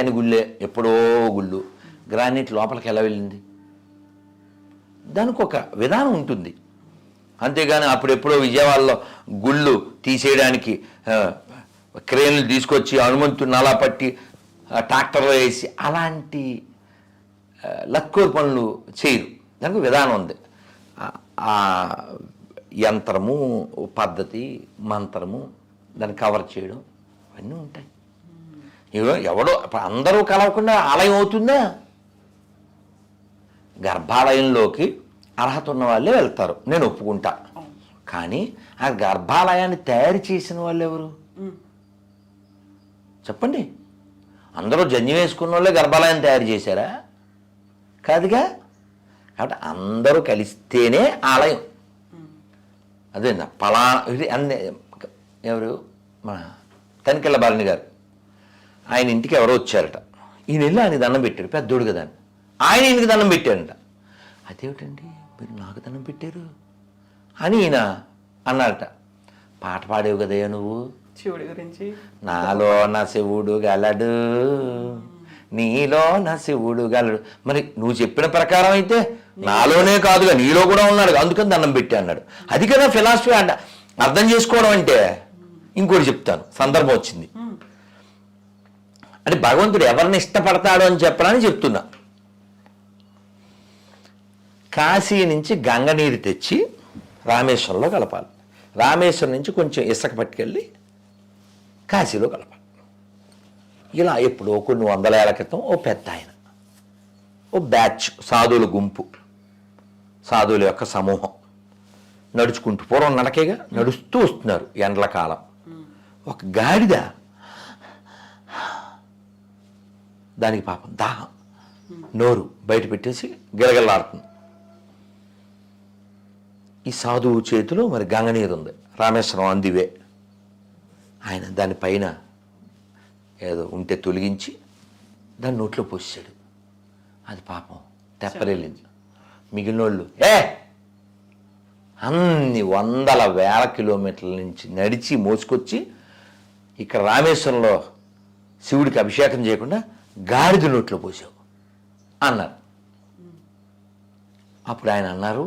అని గుళ్ళే, ఎప్పుడో గుళ్ళు. గ్రానైట్ లోపలికి ఎలా వెళ్ళింది? దానికి ఒక విధానం ఉంటుంది. అంతేగాని అప్పుడెప్పుడో విజయవాడలో గుళ్ళు తీసేయడానికి క్రేన్లు తీసుకొచ్చి హనుమంతుని అలా పట్టి ట్రాక్టర్లో వేసి అలాంటి లక్కోరు పనులు చేయరు. దానికి విధానం ఉంది. ఆ యంత్రము, పద్ధతి, మంత్రము, దాన్ని కవర్ చేయడం అవన్నీ ఉంటాయి. ఎవడో అందరూ కలవకుండా ఆలయం అవుతుందా? గర్భాలయంలోకి అర్హత ఉన్న వాళ్ళే వెళ్తారు, నేను ఒప్పుకుంటా. కానీ ఆ గర్భాలయాన్ని తయారు చేసిన వాళ్ళు ఎవరు చెప్పండి? అందరూ జన్యం వేసుకున్న వాళ్ళే గర్భాలయాన్ని తయారు చేశారా? కాదుగా. కాబట్టి అందరూ కలిస్తేనే ఆలయం. అదే ఎవరు మన తనికెళ్ళ భరణి గారు, ఆయన ఇంటికి ఎవరో వచ్చారట. ఈయన వెళ్ళి ఆయనకి దండం పెట్టాడు, పెద్దోడు కదా అని. ఆయన ఈయనకి దండం పెట్టారంట. అదేమిటండి మీరు నాకు దండం పెట్టారు అని ఈయన అన్నారట. పాట పాడేవు కదయ్యా నువ్వు శివుడి గురించి, నాలో నా శివుడు గలడు, నీలో నా శివుడు గలడు. మరి నువ్వు చెప్పిన ప్రకారం అయితే నాలోనే కాదుగా నీలో కూడా ఉన్నాడు, అందుకని దండం పెట్టి అన్నాడు. అది కదా ఫిలాసఫీ అంట. అర్థం చేసుకోవడం అంటే. ఇంకోటి చెప్తాను, సందర్భం వచ్చింది. అంటే భగవంతుడు ఎవరిని ఇష్టపడతాడు అని చెప్పడానికి చెప్తున్నా. కాశీ నుంచి గంగ నీరు తెచ్చి రామేశ్వరంలో కలపాలి. రామేశ్వరం నుంచి కొంచెం ఇసుక పట్టుకెళ్ళి కాశీలో కలపాలి. ఇలా ఎప్పుడో కొన్ని 100 ఏళ్ల క్రితం ఓ పెద్ద ఆయన, ఓ బ్యాచ్ సాధువుల గుంపు, సాధువుల యొక్క సమూహం నడుచుకుంటూ, పూర్వం నడకేగా నడుస్తూ వస్తున్నారు. ఎండ్ల కాలం ఒక గాడిద, దానికి పాపం దాహం, నోరు బయట పెట్టేసి గిలగిల్లాడుతుంది. ఈ సాధువు చేతిలో మరి గంగనీరు ఉంది, రామేశ్వరం అందివే. ఆయన దానిపైన ఏదో ఉంటే తొలగించి దాన్ని నోట్లో పోసాడు. అది పాపం తెప్పరెళ్ళింది. మిగిలిన వాళ్ళు అన్ని 100,000 కిలోమీటర్ల నుంచి నడిచి మోసుకొచ్చి ఇక్కడ రామేశ్వరంలో శివుడికి అభిషేకం చేయకుండా గాడిద నోట్లో పోసావు అన్నారు. అప్పుడు ఆయన అన్నారు,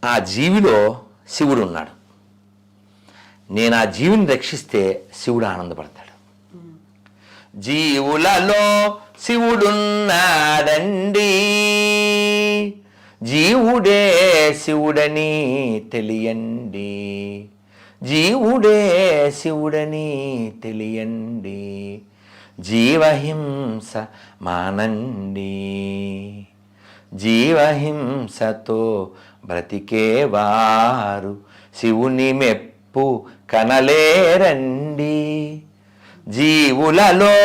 ఆ జీవిలో శివుడు ఉన్నాడు, నేను ఆ జీవిని రక్షిస్తే శివుడు ఆనందపడతాడు. జీవులలో శివుడున్నాడండి, జీవుడే శివుడని తెలియండి, జీవుడే శివుడని తెలియండి, జీవహింస మానండి, జీవహింసతో బ్రతికేవారు శివుని మెప్పు కనలేరండి, జీవులలో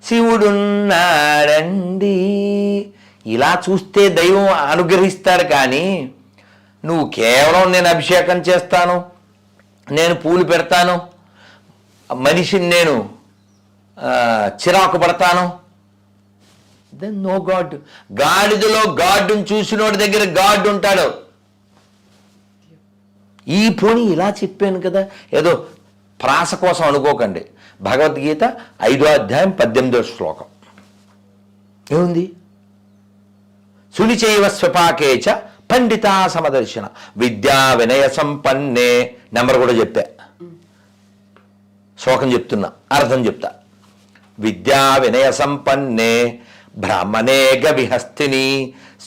శివుడున్నాడండి. ఇలా చూస్తే దైవం అనుగ్రహిస్తాడు. కానీ నువ్వు కేవలం నేను అభిషేకం చేస్తాను, నేను పూలు పెడతాను, మనిషిని నేను చిరాకు పడతాను, దెన్ నో గాడ్. గాడిదలో గాడ్ని చూసినోడి దగ్గర గాడ్ ఉంటాడు. ఈ పోనీ ఇలా చెప్పాను కదా, ఏదో ప్రాస కోసం అనుకోకండి. భగవద్గీత 5వ అధ్యాయం 18వ శ్లోకం ఏముంది? సునిచైవ స్వపాకేచ పండితా సమదర్శన విద్యా వినయ సంపన్నే. నెంబర్ కూడా చెప్తా, శ్లోకం చెప్తున్నా, అర్థం చెప్తా. విద్యా వినయ సంపన్నే బ్రాహ్మణే గవిహస్తిని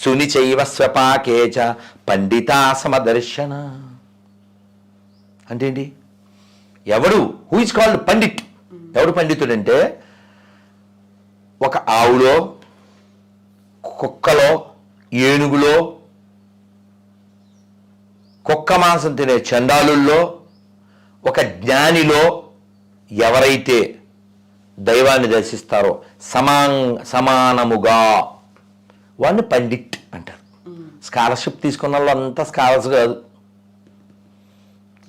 సునిచైవ స్వపాకేచ పండితా సమదర్శన. అంటే ఏంటి? ఎవడు హూ ఇస్ కాల్డ్ పండిట్? ఎవడు పండితుడంటే ఒక ఆవులో, కుక్కలో, ఏనుగులో, కుక్క మాంసం తినే చండాలుల్లో, ఒక జ్ఞానిలో ఎవరైతే దైవాన్ని దర్శిస్తారో సమానముగా వాడిని పండిట్ అంటారు. స్కాలర్షిప్ తీసుకున్న వాళ్ళు అంతా స్కాలర్స్ కాదు.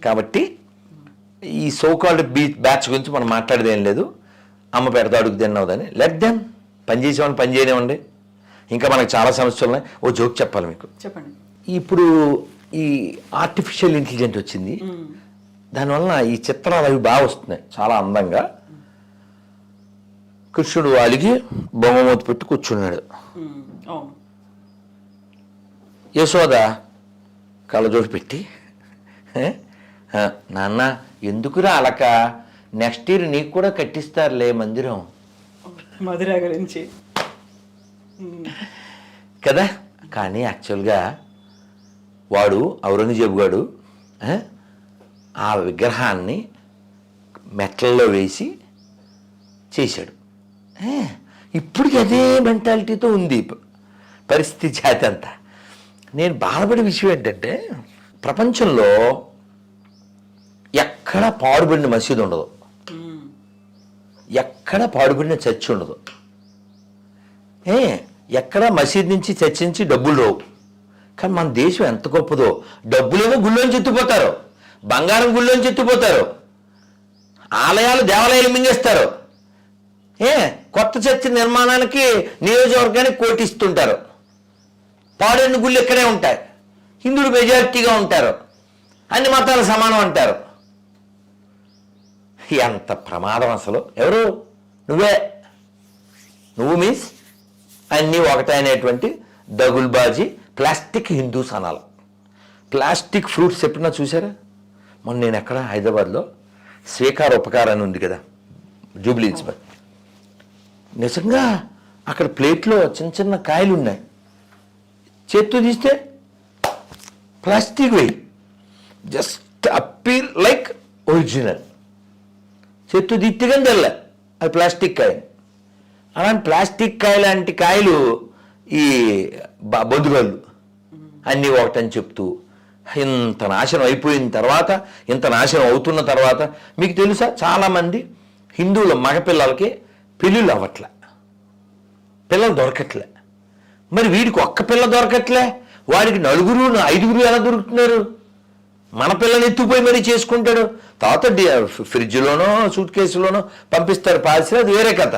కాబట్టి ఈ సోకాల్డ్ బ్యాచ్ గురించి మనం మాట్లాడేది ఏం లేదు. అమ్మ పెడతా అడుగు తిన్నావుదని లెట్ దెమ్. పనిచేసేవాడిని పని చేయనివ్వండి. ఇంకా మనకు చాలా సమస్యలు ఉన్నాయి. ఓ జోక్ చెప్పాలి మీకు. చెప్పండి. ఇప్పుడు ఈ ఆర్టిఫిషియల్ ఇంటెలిజెన్స్ వచ్చింది. దానివల్ల ఈ చిత్రాలు అవి బాగా వస్తున్నాయి చాలా అందంగా. కృష్ణుడు వాలికి బొమ్మమూతి పెట్టి కూర్చున్నాడు. యశోద కళ్ళజోడు పెట్టి, నాన్న ఎందుకురా అలక, నెక్స్ట్ ఇయర్ నీకు కూడా కట్టిస్తారులే మందిరం మధుర గురించి కదా. కానీ యాక్చువల్గా వాడు ఔరంగజేబు గాడు ఆ విగ్రహాన్ని మెట్లలో వేసి చేశాడు. ఇప్పటికి అదే మెంటాలిటీతో ఉంది పరిస్థితి జాతి అంతా. నేను బాధపడే విషయం ఏంటంటే ప్రపంచంలో ఎక్కడ పాడుబడిన మసీదు ఉండదు, ఎక్కడ పాడుబడిన చర్చి ఉండదు, ఎక్కడ మసీద్ నుంచి చర్చి నుంచి డబ్బులు రావు. కానీ మన దేశం ఎంత గొప్పదో, డబ్బులేమో గుళ్ళోంచి ఎత్తిపోతారు, బంగారం గుళ్ళోంచి ఎత్తిపోతారు, ఆలయాలు దేవాలయాలు మింగేస్తారు, కొత్త చర్చి నిర్మాణానికి నియోజకవర్గానికి కోటిస్తుంటారు, పాడైన గుళ్ళు ఇక్కడే ఉంటాయి, హిందువులు మెజారిటీగా ఉంటారు, అన్ని మతాలు సమానం అంటారు. ఎంత ప్రమాదం అసలు. ఎవరు? నువ్వు మీన్స్ అన్నీ ఒకటే అనేటువంటి దగుల్బాజీ ప్లాస్టిక్ హిందూస్ అనాలి. ప్లాస్టిక్ ఫ్రూట్స్ ఎప్పుడన్నా చూసారా? మొన్న నేను ఎక్కడ హైదరాబాద్లో స్వీకార ఉపకారం అని ఉంది కదా, జూబ్లీహిల్స్ పై, నిజంగా అక్కడ ప్లేట్లో చిన్న చిన్న కాయలు ఉన్నాయి, చేత్తో తీస్తే ప్లాస్టిక్ వేయి, జస్ట్ అప్పీర్ లైక్ ఒరిజినల్, చేత్తో తీత్తేగాని తెల్ల అది ప్లాస్టిక్ కాయ. అలాంటి ప్లాస్టిక్ కాయ లాంటి కాయలు ఈ బొద్దుగాళ్ళు అన్నీ ఒకటని చెప్తూ ఇంత నాశనం అయిపోయిన తర్వాత, ఇంత నాశనం అవుతున్న తర్వాత మీకు తెలుసా చాలామంది హిందువుల మగపిల్లలకి పెళ్ళిళ్ళు అవ్వట్లే, పిల్లలు దొరకట్లే. మరి వీడికి ఒక్క పిల్ల దొరకట్లే, వాడికి 4 5 ఎలా దొరుకుతున్నారు? మన పిల్లని ఎత్తుపోయి మరీ చేసుకుంటాడు, తర్వాత ఫ్రిడ్జ్లోనో సూట్ కేసులోనో పంపిస్తారు పార్సిల్, అది వేరే కథ.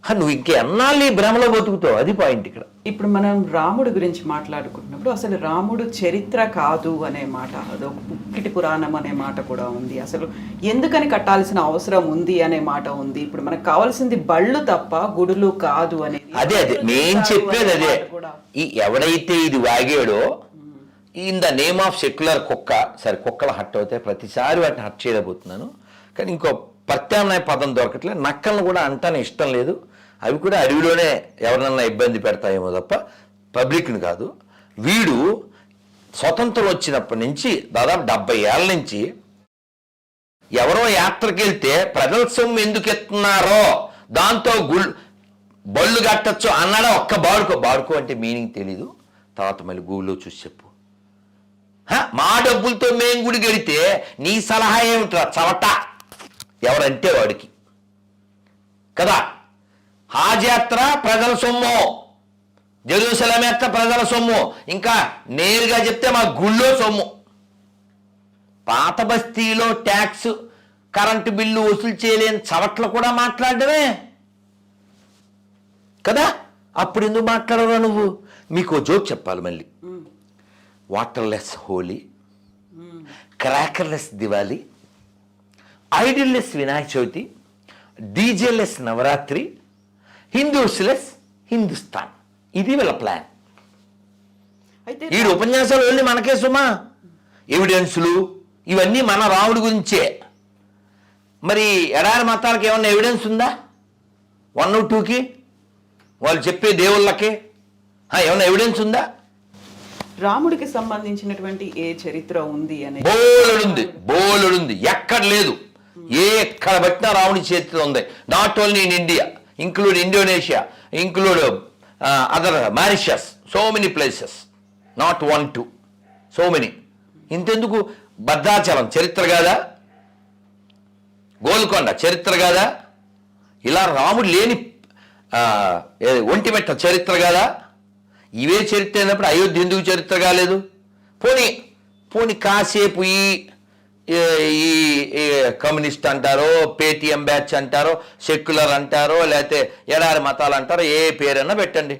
నువ్వు ఇంకెన్నాళ్ళు ఈ భ్రమలో బతుకుతావు, అది పాయింట్ ఇక్కడ. ఇప్పుడు మనం రాముడి గురించి మాట్లాడుకుంటున్నప్పుడు అసలు రాముడు చరిత్ర కాదు అనే మాట, అదొక పుక్కిటి పురాణం అనే మాట కూడా ఉంది. అసలు ఎందుకని కట్టాల్సిన అవసరం ఉంది అనే మాట ఉంది. ఇప్పుడు మనకు కావాల్సింది బళ్ళు తప్ప గుడులు కాదు అనేది. అదే నేను చెప్పేది అదే. ఈ ఎవడైతే ఇది వాగాడో in the name of secular కుక్క, సరే కుక్కలు హట్ అవుతాయి, ప్రతిసారి వాటిని హట్ చేయలేకపోతున్నాను, కానీ ఇంకో ప్రత్యామ్నాయ పదం దొరకట్లేదు. నక్కలను కూడా అంటానే ఇష్టం లేదు, అవి కూడా అడవిలోనే ఎవరినన్నా ఇబ్బంది పెడతాయేమో తప్ప పబ్లిక్ని కాదు. వీడు స్వతంత్రం వచ్చినప్పటి నుంచి దాదాపు 70 ఏళ్ళ నుంచి ఎవరో యాత్రకి వెళ్తే ప్రజల సొమ్ము ఎందుకు ఎత్తున్నారో దాంతో బళ్ళు కట్టచ్చు అన్నాడా ఒక్క బాడుకో అంటే మీనింగ్ తెలీదు. తర్వాత మళ్ళీ గూగుల్లో చూసి చెప్పు. మా డబ్బులతో మేము గుడి గడితే నీ సలహా ఏమిట్రా చవట, ఎవరంటే వాడికి కదా. హాజ్ యాత్ర ప్రజల సొమ్ము, జెరూసలేం యాత్ర ప్రజల సొమ్ము, ఇంకా నేరుగా చెప్తే మా గుళ్ళో సొమ్ము. పాత బస్తీలో ట్యాక్స్ కరెంటు బిల్లు వసూలు చేయలేని చవట్లు కూడా మాట్లాడమే కదా. అప్పుడు ఎందుకు మాట్లాడరా నువ్వు? మీకు జోక్ చెప్పాలి మళ్ళీ. వాటర్లెస్ హోలీ, క్రాకర్లెస్ దివాలి, ఐడిల్లెస్ వినాయక చవితి, డీజేలెస్ నవరాత్రి, హిందూస్లెస్ హిందుస్థాన్. ఇది వీళ్ళ ప్లాన్. ఈ ఉపన్యాసాలు వెళ్ళి మనకే సుమా, ఎవిడెన్సులు ఇవన్నీ మన రాముడి గురించే. మరి ఎడారి మతాలకు ఏమన్నా ఎవిడెన్స్ ఉందా? 1, 2కి వాళ్ళు చెప్పే దేవుళ్ళకి ఏమన్నా ఎవిడెన్స్ ఉందా? రాముడికి సంబంధించినటువంటి ఏ చరిత్ర ఉంది అనే బోలుడుంది, ఎక్కడ లేదు. ఎక్కడ పట్టినా రాముడి చరిత్ర ఉంది. Not only in India, include Indonesia, include other Mauritius, so many places, not 1, 2, so many. ఇంతెందుకు? భద్రాచలం చరిత్ర కాదా? గోల్కొండ చరిత్ర కాదా? ఇలా రాముడు లేని ఒంటిమెట్ట చరిత్ర కాదా? ఇవే చరిత్ర అయినప్పుడు అయోధ్య ఎందుకు చరిత్ర కాలేదు? పోనీ కాసేపు ఈ కమ్యూనిస్ట్ అంటారో, పేటీఎం బ్యాచ్ అంటారో, సెక్యులర్ అంటారో, లేకపోతే ఎడారి మతాలు అంటారో, ఏ పేరన్నా పెట్టండి.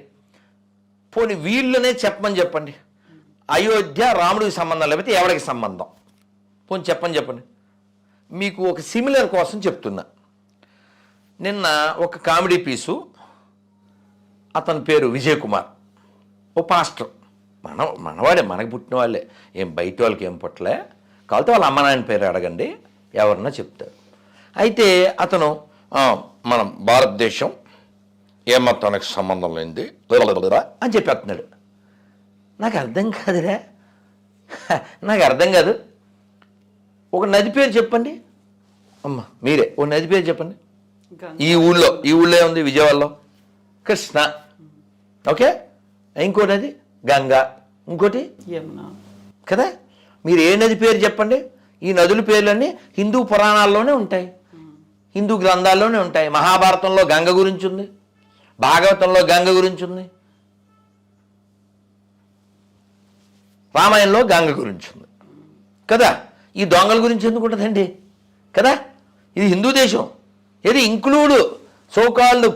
పోనీ వీళ్ళనే చెప్పమని చెప్పండి. అయోధ్య రాముడికి సంబంధం లేకపోతే ఎవరికి సంబంధం? పోనీ చెప్పండి మీకు ఒక సిమిలర్ కోసం చెప్తున్నా. నిన్న ఒక కామెడీ పీసు, అతని పేరు విజయ్ కుమార్, ఓ పాస్టర్, మనవాడే, మనకు పుట్టిన వాళ్ళే, ఏం బయట వాళ్ళకి ఏం పుట్టలే, కాబట్టి వాళ్ళ అమ్మ నాయన పేరు అడగండి, ఎవరన్నా చెప్తారు. అయితే అతను మన భారతదేశం ఏ మతానికి సంబంధం లేనిది అని చెప్పేస్తున్నాడు. నాకు అర్థం కాదురా, నాకు అర్థం కాదు. ఒక నది పేరు చెప్పండి అమ్మ, మీరే ఓ నది పేరు చెప్పండి. ఈ ఊళ్ళో ఏముంది? విజయవాడలో కృష్ణ, ఓకే, ఇంకో నది గంగా, ఇంకోటి యమున కదా. మీరు ఏ నది పేరు చెప్పండి. ఈ నదుల పేర్లన్నీ హిందూ పురాణాల్లోనే ఉంటాయి, హిందూ గ్రంథాల్లోనే ఉంటాయి. మహాభారతంలో గంగ గురించి ఉంది, భాగవతంలో గంగ గురించి ఉంది, రామాయణంలో గంగ గురించి ఉంది కదా. ఈ దొంగల గురించి ఎందుకు ఉంటుందండి కదా. ఇది హిందూ దేశం, ఇది include so called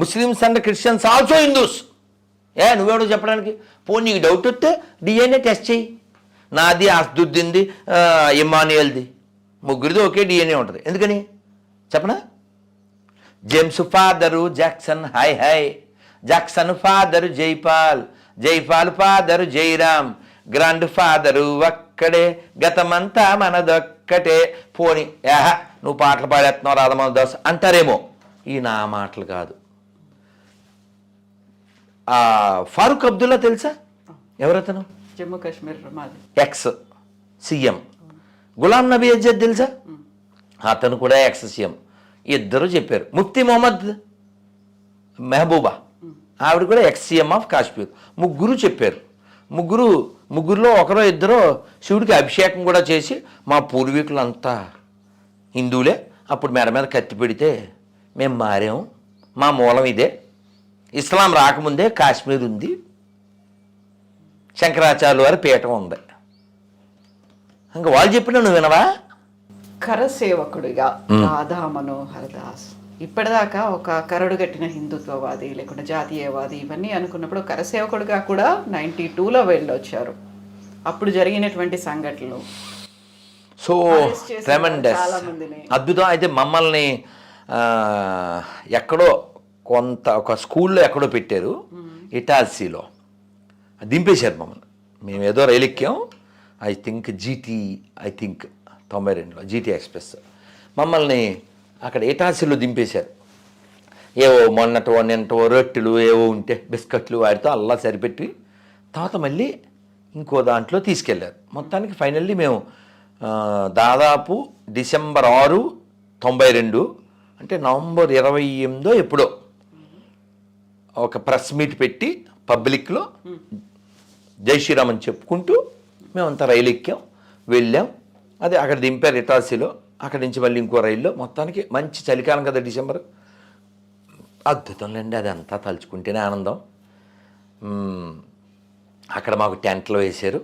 Muslims and Christians also Hindus. నువ్వెవడో చెప్పడానికి? పోనీ నీకు డౌట్ వస్తే డిఎన్ఏ టెస్ట్ చేయి. నాది, అస్దుద్దీన్ది, ఇమానియల్ది, ముగ్గురిది ఒకే డిఎన్ఏ ఉంటుంది. ఎందుకని చెప్పనా? James father Jackson, hi, Jackson father Jaipal, Jaipal father Jairam, grand father ఒక్కడే, గతమంతా మనదొక్కటే. పోని నువ్వు పాటలు పాడేస్తున్నావు రాధమోహన్ దాస్ అంటారేమో. ఈ నా మాటలు కాదు. ఫారూక్ అబ్దుల్లా తెలుసా? ఎవరతను? Jammu Kashmir ex CM. గులాం నబీ ఆజాద్ తెలుసా? అతను కూడా ఎక్స్ సీఎం. ఇద్దరు చెప్పారు. ముఫ్తీ మొహమ్మద్ మెహబూబా, ఆవిడ కూడా ఎక్స్ సీఎం ఆఫ్ కాశ్మీర్. ముగ్గురు చెప్పారు. ముగ్గురులో ఒకరో ఇద్దరో శివుడికి అభిషేకం కూడా చేసి, మా పూర్వీకులంతా హిందువులే, అప్పుడు మెడ మీద కత్తి పెడితే మేము మారాము, మా మూలం ఇదే, ఇస్లాం రాకముందే కాశ్మీర్ ఉంది, శంకరాచార్యుల వారి పీఠం ఉంది. ఇంకా వాళ్ళు చెప్పినా నువ్వు వినవా? కరసేవకుడిగా రాధా మనోహర్ దాస్ ఇప్పటిదాకా ఒక కరడుగట్టిన హిందుత్వవాది లేకుంటే జాతీయవాది ఇవన్నీ అనుకున్నప్పుడు కరసేవకుడిగా కూడా 92లో వెళ్ళొచ్చారు. అప్పుడు జరిగినటువంటి సంఘటనలు సో ట్రెమెండస్, అద్భుతం. అయితే మమ్మల్ని ఎక్కడో ఒక స్కూల్లో ఎక్కడో పెట్టారు, ఇటాల్సీలో దింపేశారు మమ్మల్ని. మేము ఏదో రైలు ఎక్కాం, ఐ థింక్ 92లో జీటీ ఎక్స్ప్రెస్. మమ్మల్ని అక్కడ ఇటాల్సీలో దింపేశారు. ఏవో నిన్నటో రొట్టెలు ఏవో ఉంటే బిస్కెట్లు వాటితో అల్లా సరిపెట్టి తర్వాత మళ్ళీ ఇంకో దాంట్లో తీసుకెళ్ళారు. మొత్తానికి ఫైనల్లీ మేము దాదాపు డిసెంబర్ 6, 92 అంటే నవంబర్ 28 ఎప్పుడో ఒక ప్రెస్ మీట్ పెట్టి పబ్లిక్లో జై శ్రీరామ్ అని చెప్పుకుంటూ మేమంతా రైలు ఎక్కాం, వెళ్ళాం. అదే అక్కడ దింపారు ఇటాల్సీలో. అక్కడి నుంచి మళ్ళీ ఇంకో రైల్లో. మొత్తానికి మంచి చలికాలం కదా డిసెంబర్, అద్భుతంలేండి. అది అంతా తలుచుకుంటేనే ఆనందం. అక్కడ మాకు టెంట్లు వేశారు,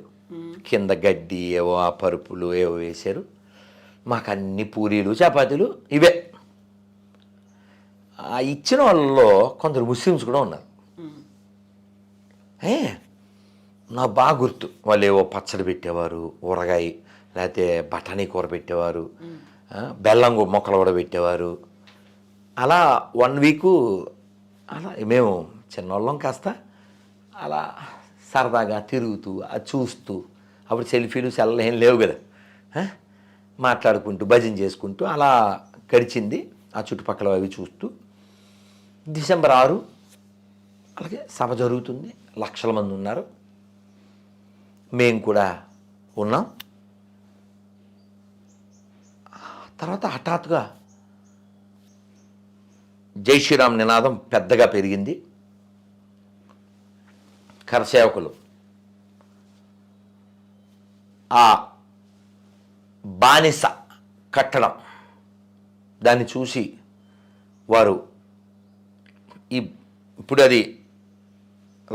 కింద గడ్డి ఏవో ఆ పరుపులు ఏవో వేశారు. మాకు అన్ని పూరీలు చపాతీలు ఇవే. ఆ ఇచ్చిన వాళ్ళలో కొందరు ముస్లిమ్స్ కూడా ఉన్నారు. నాకు బాగా గుర్తు. వాళ్ళు ఏవో పచ్చడి పెట్టేవారు, ఊరగాయ లేకపోతే బఠానీ కూర పెట్టేవారు, బెల్లం మొక్కలు కూడా పెట్టేవారు. అలా 1 వీకు అలా మేము చిన్నవాళ్ళం కాస్త అలా సరదాగా తిరుగుతూ అది చూస్తూ, అప్పుడు సెల్ఫీలు సెల్లు ఏం లేవు కదా, మాట్లాడుకుంటూ భజన చేసుకుంటూ అలా గడిచింది. ఆ చుట్టుపక్కల అవి చూస్తూ డిసెంబర్ 6 అలాగే సభ జరుగుతుంది. లక్షల మంది ఉన్నారు, మేము కూడా ఉన్నాం. తర్వాత హఠాత్తుగా జై శ్రీరామ్ నినాదం పెద్దగా పెరిగింది. కరసేవకులు ఆ బానిస కట్టడం దాన్ని చూసి వారు ఇప్పుడు అది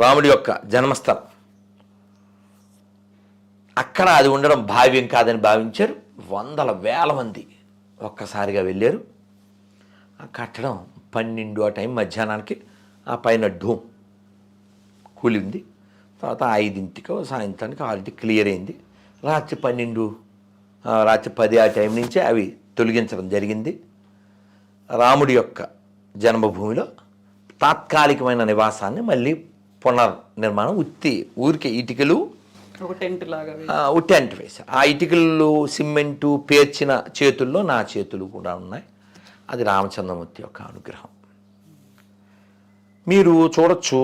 రాముడి యొక్క జన్మస్థలం, అక్కడ అది ఉండడం భావ్యం కాదని భావించారు. వందల వేల మంది ఒక్కసారిగా వెళ్ళారు. ఆ కట్టడం 12 ఆ టైం మధ్యాహ్నానికి ఆ పైన డోమ్ కూలింది. తర్వాత 5 సాయంత్రానికి 6 క్లియర్ అయింది. రాత్రి 12 రాత్రి 10 ఆ టైం నుంచి అవి తొలగించడం జరిగింది. రాముడి యొక్క జన్మభూమిలో తాత్కాలికమైన నివాసాన్ని మళ్ళీ పునర్నిర్మాణం ఊరికే ఇటుకలు ఒక టెంట్ లాగా టెంట్ వేసి ఆ ఇటుకలు సిమెంటు పేర్చిన చేతుల్లో నా చేతులు కూడా ఉన్నాయి. అది రామచంద్రమూర్తి యొక్క అనుగ్రహం. మీరు చూడొచ్చు